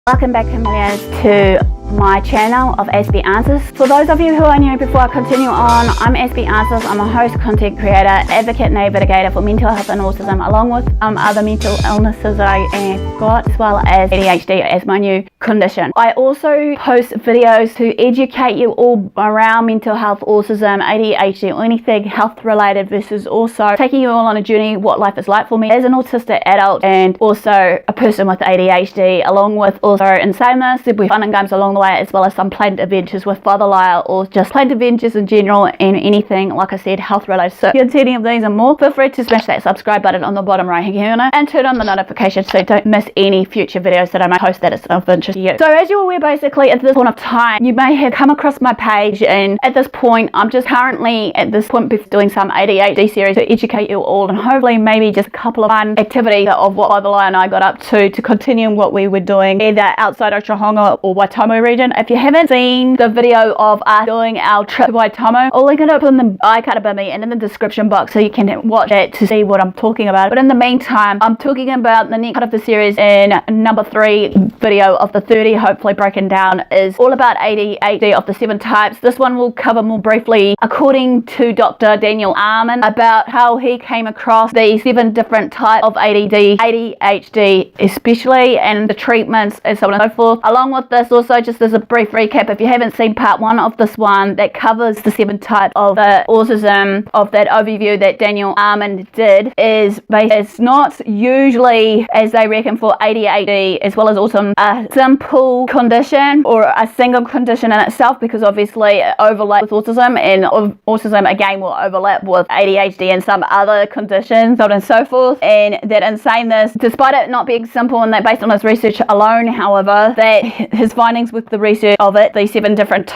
Welcome back, chameleons, to my channel of Aspie Answers. For those of you who are new, before I continue on, I'm Aspie Answers. I'm a host, content creator, advocate, navigator for mental health and autism, along with other mental illnesses that I have got, as well as ADHD as my new condition. I also post videos to educate you all around mental health, autism, ADHD, or anything health related, versus also taking you all on a journey what life is like for me as an autistic adult and also a person with ADHD, along with also in saying this, there'll be fun and games along the way, as well as some planned adventures with Father Lala, or just planned adventures in general, and anything, like I said, health related. So if you're into any of these and more, feel free to smash that subscribe button on the bottom right hand corner and turn on the notifications so don't miss any future videos that I may post that is of interest to you. So as you're aware, basically at this point of time, you may have come across my page, and at this point I'm just currently at this point doing some ADHD series to educate you all, and hopefully maybe just a couple of fun activities of what Father Lala and I got up to continue what we were doing either outside of Tohonga or Waitomo region. If you haven't seen the video of us doing our trip to Waitomo, I'll link it up in the icon above me and in the description box so you can watch it to see what I'm talking about. But in the meantime, I'm talking about the next part of the series in number 3 video of the 30, hopefully broken down, is all about ADHD of the 7 types. This one will cover more briefly, according to Dr. Daniel Arman, about how he came across the 7 different types of ADD, ADHD especially, and the treatments and so on and so forth. Along with this, also just as a brief recap, if you haven't seen part 1 of this one that covers the 7 types of the autism, of that overview that Daniel Arman did, is it's not usually, as they reckon, for ADHD as well as autism, a simple condition or a single condition in itself, because obviously it overlaps with autism, and autism again will overlap with ADHD and some other conditions, so on and so forth. And that in saying this, despite it not being simple, and that based on his research alone, however, that his findings with the research of it, these 7 different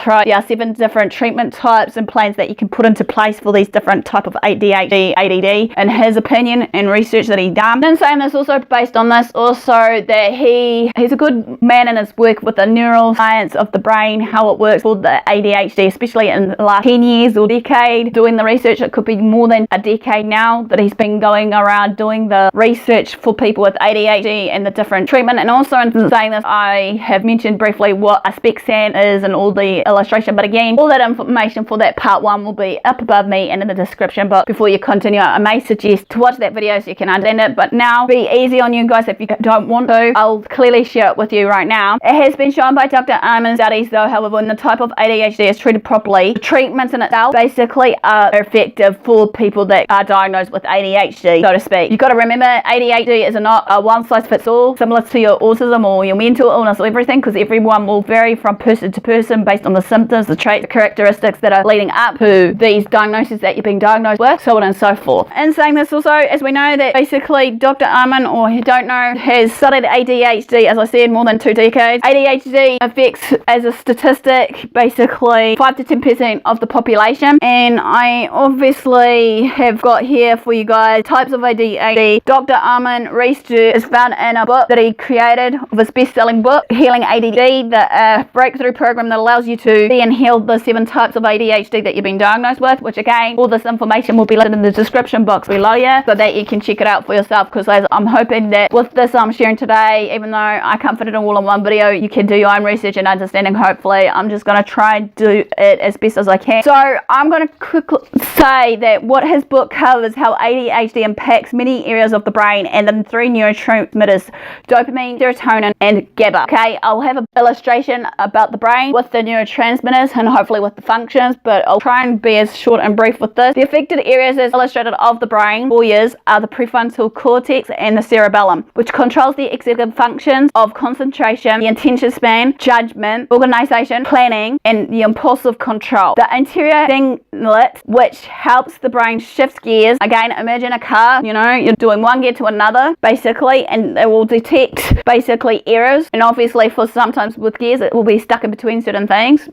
treatment types and plans that you can put into place for these different type of ADHD, ADD, in his opinion and research that he done. And saying this, also based on this, also that he's a good man in his work with the neuroscience of the brain, how it works for the ADHD, especially in the last 10 years or decade doing the research. It could be more than a decade now that he's been going around doing the research for people with ADHD and the different treatment. And also in saying this, I have mentioned briefly what a spec scan is and all the illustration, but again, all that information for that part 1 will be up above me and in the description box. Before you continue, I may suggest to watch that video so you can understand it, but now be easy on you guys if you don't want to. I'll clearly share it with you right now. It has been shown by Dr. Arman's studies, though, however, when the type of ADHD is treated properly, the treatments in itself basically are effective for people that are diagnosed with ADHD, so to speak. You've got to remember, ADHD is not a one size fits all, similar to your autism or your mental illness or everything, because everyone will vary from person to person based on the symptoms, the traits, the characteristics that are leading up to these diagnoses that you're being diagnosed with, so on and so forth. And saying this also, as we know that basically Dr. Arman, or you don't know, has studied ADHD, as I said, more than 2 decades. ADHD affects, as a statistic, basically 5 to 10% of the population. And I obviously have got here for you guys types of ADHD. Dr. Arman research is found in a book that he created, of his best-selling book, Healing ADD, the breakthrough program that allows you to see and heal the 7 types of ADHD that you've been diagnosed with, which again, all this information will be listed in the description box below you so that you can check it out for yourself, because I'm hoping that with this I'm sharing today, even though I can't fit it all in one video, you can do your own research and understanding. Hopefully I'm just going to try and do it as best as I can. So I'm going to quickly say that what his book covers how ADHD impacts many areas of the brain, and then 3 neurotransmitters: dopamine, serotonin, and GABA. Okay, I'll have an illustration about the brain with the neurotransmitters and hopefully with the functions, but I'll try and be as short and brief with this. The affected areas as illustrated of the brain for years are the prefrontal cortex and the cerebellum, which controls the executive functions of concentration, the attention span, judgment, organization, planning, and the impulsive control. The anterior cingulate, which helps the brain shift gears. Again, imagine a car, you're doing one gear to another, basically, and it will detect basically errors. And obviously for sometimes with gears, because it will be stuck in between certain things,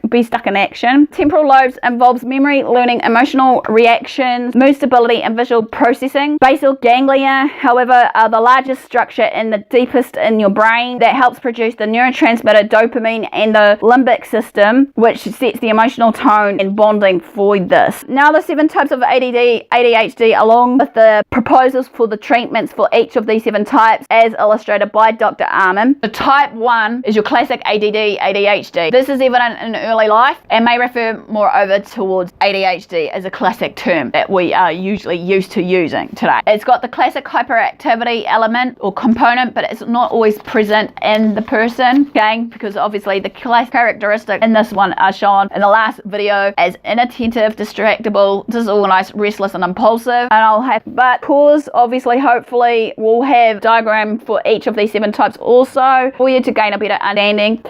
be stuck in action. Temporal lobes involves memory, learning, emotional reactions, mood stability, and visual processing. Basal ganglia, however, are the largest structure and the deepest in your brain that helps produce the neurotransmitter dopamine and the limbic system, which sets the emotional tone and bonding for this. Now the 7 types of ADD, ADHD, along with the proposals for the treatments for each of these 7 types as illustrated by Dr. Armin. The type 1 is your classic ADD, ADHD. This is evident in early life and may refer more over towards ADHD as a classic term that we are usually used to using today. It's got the classic hyperactivity element or component, but it's not always present in the person, okay? Because obviously the classic characteristic in this one are shown in the last video as inattentive, distractible, disorganized, restless, and impulsive. But cause, obviously, hopefully, we'll have diagram for each of these 7 types also for you to gain a better understanding.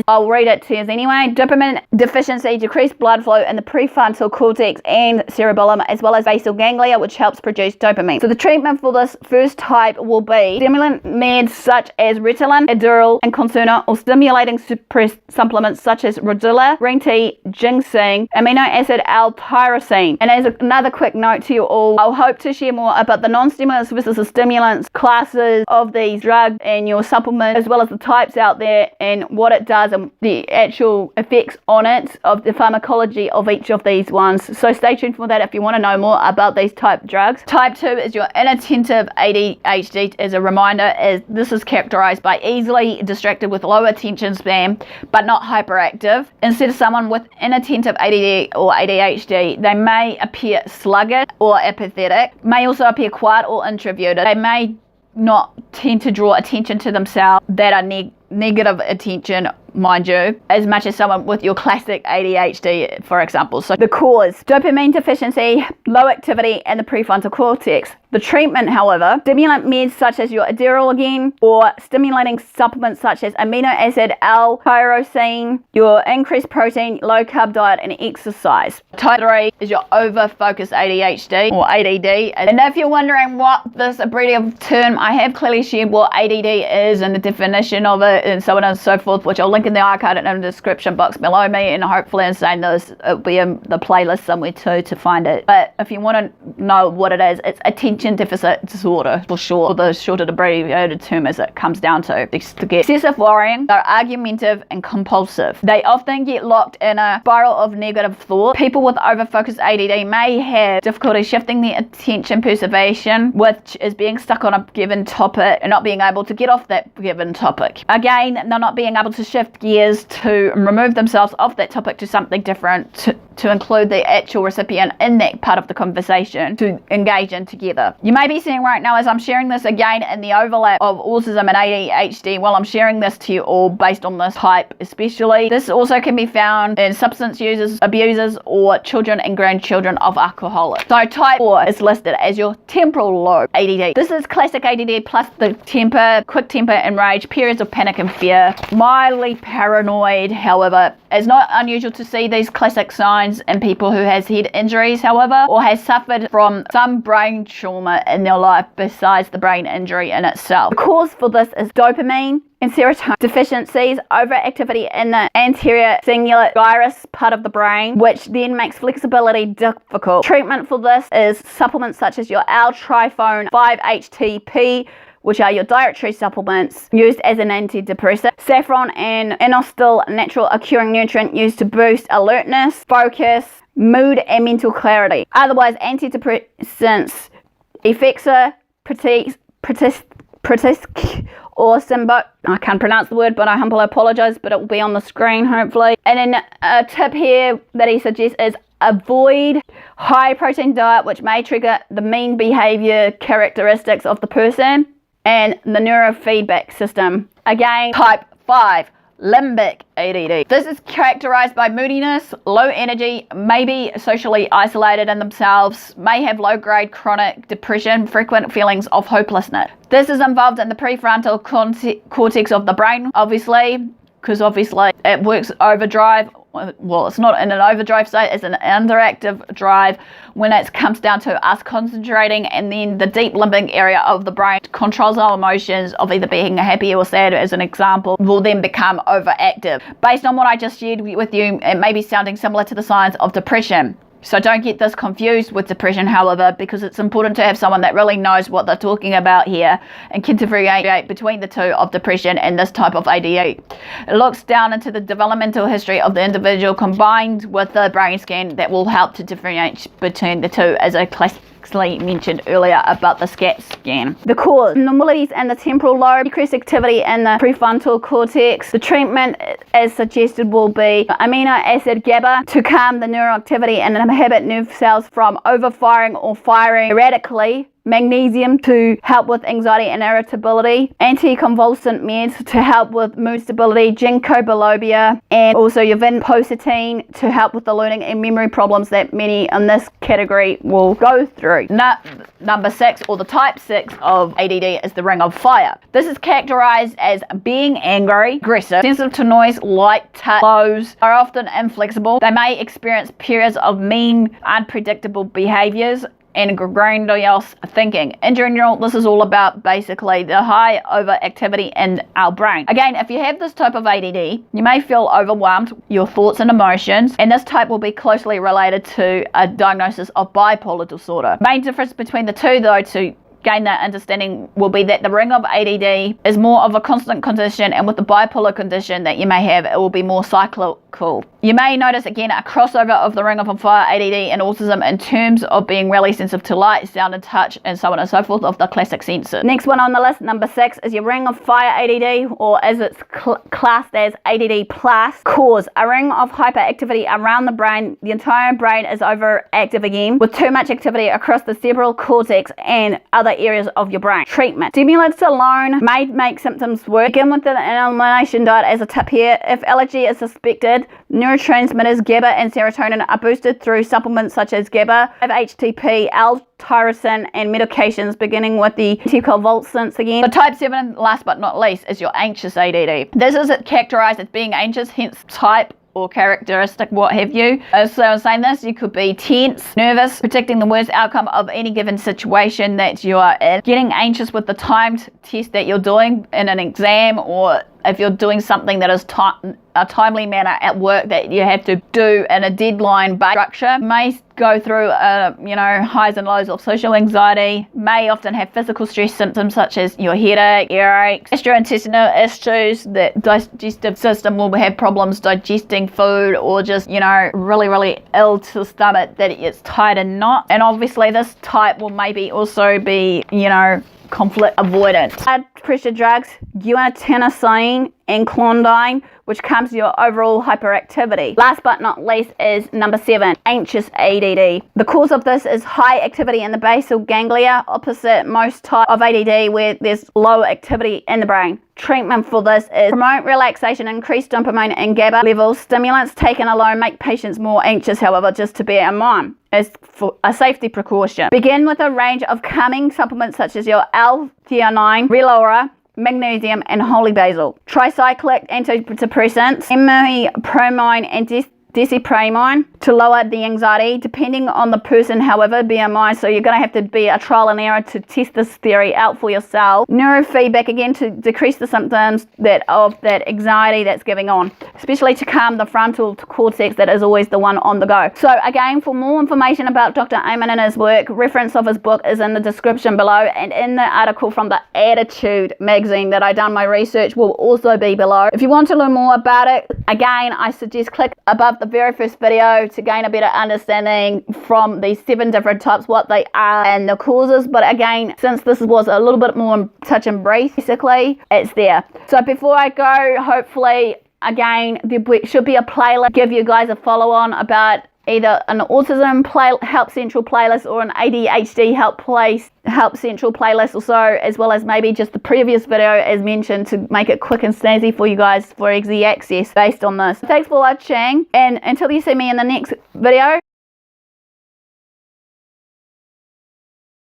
I'll read it to you anyway. Dopamine deficiency, decreased blood flow in the prefrontal cortex and cerebellum, as well as basal ganglia, which helps produce dopamine. So the treatment for this first type will be stimulant meds such as Ritalin, Adderall, and Concerta, or stimulating suppressed supplements such as Rodilla, green tea, ginseng, amino acid L-tyrosine. And as another quick note to you all, I'll hope to share more about the non-stimulants versus the stimulants classes of these drugs and your supplements, as well as the types out there and what it does and the actual effects on it of the pharmacology of each of these ones. So stay tuned for that if you want to know more about these type drugs. Type 2 is your inattentive ADHD. As a reminder, this is characterized by easily distracted with low attention span but not hyperactive. Instead of someone with inattentive ADD or ADHD, they may appear sluggish or apathetic, may also appear quiet or introverted. They may not tend to draw attention to themselves that are negative attention, mind you, as much as someone with your classic ADHD, for example. So the cause, dopamine deficiency, low activity in the prefrontal cortex. The treatment, however, stimulant meds such as your Adderall again, or stimulating supplements such as amino acid L-tyrosine, your increased protein, low carb diet, and exercise. Type 3 is your over-focused ADHD or ADD. And if you're wondering what this abbreviative term, I have clearly shared what ADD is and the definition of it and so on and so forth, which I'll link in the archive and in the description box below me, and hopefully in saying this, it'll be in the playlist somewhere too to find it. But if you want to know what it is, it's attention deficit disorder for short, or the shorter abbreviated term as it comes down to get excessive worrying. They're argumentative and compulsive. They often get locked in a spiral of negative thought. People with overfocused ADD may have difficulty shifting their attention perseveration, which is being stuck on a given topic and not being able to get off that given topic. Again, they're not being able to shift gears to remove themselves off that topic to something different, to include the actual recipient in that part of the conversation to engage in together. You may be seeing right now as I'm sharing this again in the overlap of autism and ADHD while I'm sharing this to you all based on this type especially. This also can be found in substance users, abusers, or children and grandchildren of alcoholics. So type 4 is listed as your temporal lobe ADD. This is classic ADD plus the temper, quick temper and rage, periods of panic and fear, mildly paranoid. However, it's not unusual to see these classic signs in people who has head injuries, however, or has suffered from some brain trauma in their life besides the brain injury in itself. The cause for this is dopamine and serotonin deficiencies, overactivity in the anterior cingulate gyrus part of the brain, which then makes flexibility difficult. Treatment for this is supplements such as your L-trifone 5-HTP, which are your dietary supplements used as an antidepressant. Saffron and inositol, natural occurring nutrient used to boost alertness, focus, mood, and mental clarity. Otherwise, antidepressants, Effexa, Pratisk, or Simbo. I can't pronounce the word, but I humbly apologize, but it will be on the screen hopefully. And then a tip here that he suggests is avoid high protein diet, which may trigger the mean behavior characteristics of the person and the neurofeedback system. Again, type 5, Limbic ADD. This is characterized by moodiness, low energy, may be socially isolated in themselves, may have low-grade chronic depression, frequent feelings of hopelessness. This is involved in the prefrontal cortex of the brain, obviously, because obviously it works overdrive well, it's not in an overdrive state, it's an underactive drive when it comes down to us concentrating, and then the deep limbic area of the brain controls our emotions of either being happy or sad, as an example, will then become overactive. Based on what I just shared with you, it may be sounding similar to the signs of depression. So don't get this confused with depression, however, because it's important to have someone that really knows what they're talking about here and can differentiate between the two of depression and this type of ADD. It looks down into the developmental history of the individual combined with the brain scan that will help to differentiate between the two, as I classically mentioned earlier about the SCAT scan. The cause: abnormalities in the temporal lobe, decreased activity in the prefrontal cortex. The treatment, as suggested, will be amino acid GABA to calm the neuroactivity and inhibit nerve cells from overfiring or firing erratically. Magnesium to help with anxiety and irritability, anticonvulsant meds to help with mood stability, ginkgo biloba, and also your vinpocetine to help with the learning and memory problems that many in this category will go through. Number 6, or the type 6 of ADD, is the ring of fire. This is characterized as being angry, aggressive, sensitive to noise, light touch, blows, are often inflexible. They may experience periods of mean, unpredictable behaviors and grandiose thinking. In general, this is all about basically the high overactivity in our brain. Again, if you have this type of ADD, you may feel overwhelmed, your thoughts and emotions, and this type will be closely related to a diagnosis of bipolar disorder. Main difference between the two, though, to gain that understanding, will be that the ring of ADD is more of a constant condition, and with the bipolar condition that you may have, it will be more cyclical. You may notice again a crossover of the ring of fire ADD and autism in terms of being really sensitive to light, sound and touch, and so on and so forth of the classic senses. Next one on the list, number 6, is your ring of fire ADD, or as it's classed as ADD plus. Cause: a ring of hyperactivity around the brain. The entire brain is overactive again, with too much activity across the cerebral cortex and other areas of your brain. Treatment: stimulants alone may make symptoms worse. Begin with an elimination diet as a tip here. If allergy is suspected, neurotransmitters GABA and serotonin are boosted through supplements such as GABA, 5-HTP, L-tyrosine, and medications, beginning with the anticonvulsants again. The type 7, last but not least, is your anxious ADD. This is characterized as being anxious, hence type or characteristic, what have you. So I was saying this, you could be tense, nervous, predicting the worst outcome of any given situation that you are in, getting anxious with the timed test that you're doing in an exam, or if you're doing something that is a timely manner at work that you have to do in a deadline structure. May go through highs and lows of social anxiety, may often have physical stress symptoms such as your headache, earaches, gastrointestinal issues. The digestive system will have problems digesting food, or just really ill to the stomach that it's tight and not. And obviously this type will maybe also be conflict avoidant. Blood pressure drugs, guanosine and clonidine, which comes to your overall hyperactivity. Last but not least is number 7, anxious ADD. The cause of this is high activity in the basal ganglia, opposite most type of ADD where there's low activity in the brain. Treatment for this is promote relaxation, increase dopamine and GABA levels. Stimulants taken alone make patients more anxious, however, just to bear in mind as for a safety precaution. Begin with a range of calming supplements such as your L-theanine, Lala, magnesium, and holy basil. Tricyclic antidepressants, imipramine and desipramine to lower the anxiety, depending on the person, however, BMI. So you're going to have to be a trial and error to test this theory out for yourself. Neurofeedback, again, to decrease the symptoms of that anxiety that's going on, especially to calm the frontal cortex that is always the one on the go. So again, for more information about Dr. Amen and his work, reference of his book is in the description below, and in the article from the Attitude magazine that I done my research will also be below. If you want to learn more about it, again, I suggest click above the very first video to gain a better understanding from these 7 different types, what they are and the causes. But again, since this was a little bit more touch and brief, basically it's there. So before I go, hopefully again there should be a playlist, give you guys a follow on about either an autism help central playlist or an ADHD help central playlist or so, as well as maybe just the previous video as mentioned, to make it quick and snazzy for you guys for easy access based on this. Thanks for watching, and until you see me in the next video,